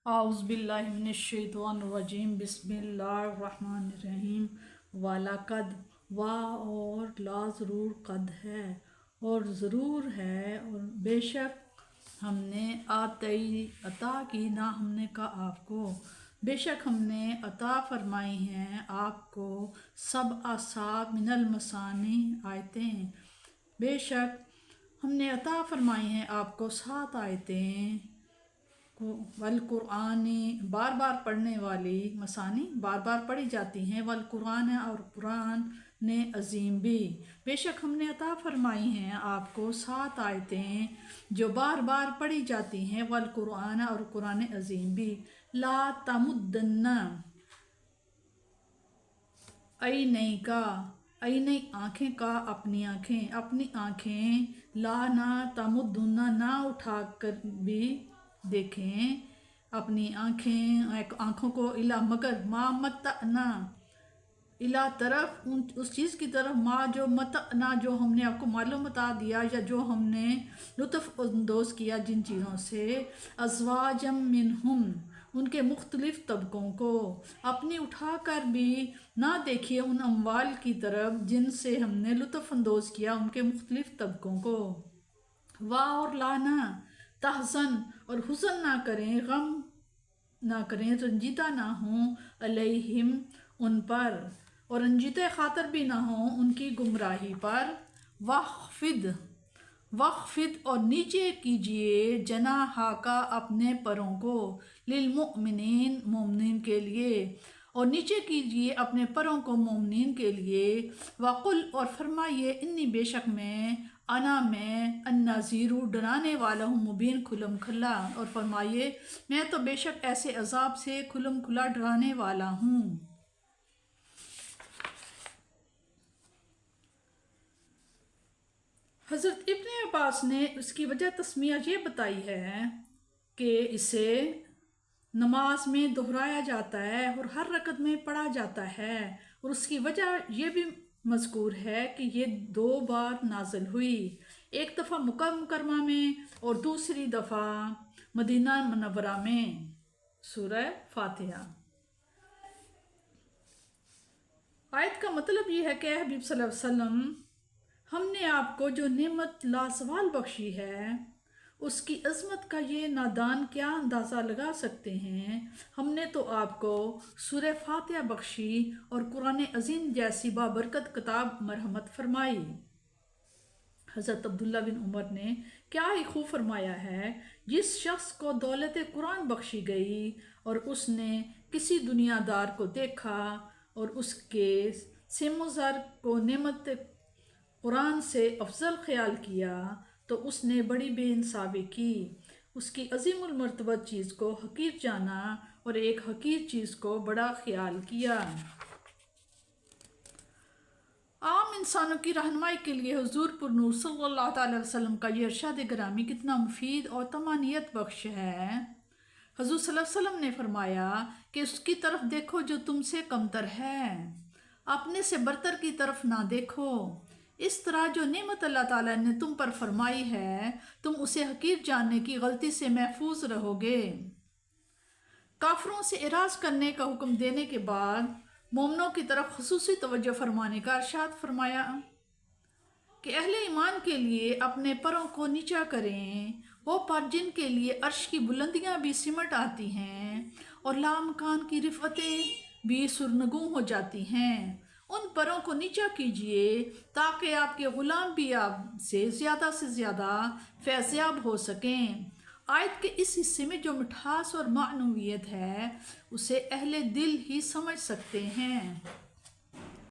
اعوذ باللہ من الشیطان الرجیم بسم اللہ الرحمن الرحیم وَلَقَدْ اور لا ضرور قد ہے اور ضرور ہے اور بے شک ہم نے عطا کی نہ ہم نے کہا آپ کو بے شک ہم نے عطا فرمائی ہیں آپ کو سب اصحاب من المثانی آیتیں بے شک ہم نے عطا فرمائی ہیں آپ کو 7 آیتیں والقرآن بار بار پڑھنے والی مثانی بار بار پڑھی جاتی ہیں والقرآن اور قرآن نے عظیم بھی بے شک ہم نے عطا فرمائی ہیں آپ کو 7 آیتیں جو بار بار پڑھی جاتی ہیں والقرآن اور قرآن عظیم بھی لا تمدن ای نہیں کا ای نہیں آنکھیں کا اپنی آنکھیں لا نہ تمدن نہ اٹھا کر بھی دیکھیں اپنی آنکھوں کو الا مگر ما متعنا الا طرف اس چیز کی طرف ما جو متعنا جو ہم نے آپ کو معلوم بتا دیا یا جو ہم نے لطف اندوز کیا جن چیزوں سے ازواجم منہم ان کے مختلف طبقوں کو اپنی اٹھا کر بھی نہ دیکھیے ان اموال کی طرف جن سے ہم نے لطف اندوز کیا ان کے مختلف طبقوں کو اور لانا تحزن اور حزن نہ کریں غم نہ کریں رنجیدہ نہ ہوں علیہم ان پر اور رنجیدہ خاطر بھی نہ ہوں ان کی گمراہی پر وخفض اور نیچے کیجئے جناحہ کا اپنے پروں کو للمؤمنین مومنین کے لیے اور نیچے کیجئے اپنے پروں کو مومنین کے لیے وقل اور فرمائیے انی بے شک میں النذیر ڈرانے والا ہوں مبین کھلم کھلا اور فرمائیے میں تو بے شک ایسے عذاب سے کھلم کھلا ڈرانے والا ہوں۔ حضرت ابن عباس نے اس کی وجہ تسمیہ یہ بتائی ہے کہ اسے نماز میں دہرایا جاتا ہے اور ہر رکعت میں پڑھا جاتا ہے اور اس کی وجہ یہ بھی مذکور ہے کہ یہ 2 بار نازل ہوئی، ایک دفعہ مکہ مکرمہ میں اور دوسری دفعہ مدینہ منورہ میں۔ سورہ فاتحہ آیت کا مطلب یہ ہے کہ اے حبیب صلی اللہ علیہ وسلم ہم نے آپ کو جو نعمت لازوال بخشی ہے اس کی عظمت کا یہ نادان کیا اندازہ لگا سکتے ہیں۔ ہم نے تو آپ کو سورہ فاتحہ بخشی اور قرآن عظیم جیسی بابرکت کتاب مرحمت فرمائی۔ حضرت عبداللہ بن عمر نے کیا ہی خوب فرمایا ہے، جس شخص کو دولت قرآن بخشی گئی اور اس نے کسی دنیا دار کو دیکھا اور اس کے سیم و زر کو نعمت قرآن سے افضل خیال کیا تو اس نے بڑی بے انصافی کی، اس کی عظیم المرتبہ چیز کو حقیر جانا اور ایک حقیر چیز کو بڑا خیال کیا۔ عام انسانوں کی رہنمائی کے لیے حضور پر نور صلی اللہ تعالی وسلم کا یہ ارشاد گرامی کتنا مفید اور طمانینت بخش ہے۔ حضور صلی اللہ علیہ وسلم نے فرمایا کہ اس کی طرف دیکھو جو تم سے کمتر ہے، اپنے سے برتر کی طرف نہ دیکھو۔ اس طرح جو نعمت اللہ تعالیٰ نے تم پر فرمائی ہے تم اسے حقیر جاننے کی غلطی سے محفوظ رہو گے۔ کافروں سے اعراض کرنے کا حکم دینے کے بعد مومنوں کی طرف خصوصی توجہ فرمانے کا ارشاد فرمایا کہ اہل ایمان کے لیے اپنے پروں کو نیچا کریں، وہ پر جن کے لیے عرش کی بلندیاں بھی سمٹ آتی ہیں اور لامکان کی رفعتیں بھی سرنگوں ہو جاتی ہیں، ان پروں کو نیچا کیجئے تاکہ آپ کے غلام بھی آپ سے زیادہ فیضیاب ہو سکیں۔ آیت کے اس حصے میں جو مٹھاس اور معنویت ہے اسے اہل دل ہی سمجھ سکتے ہیں۔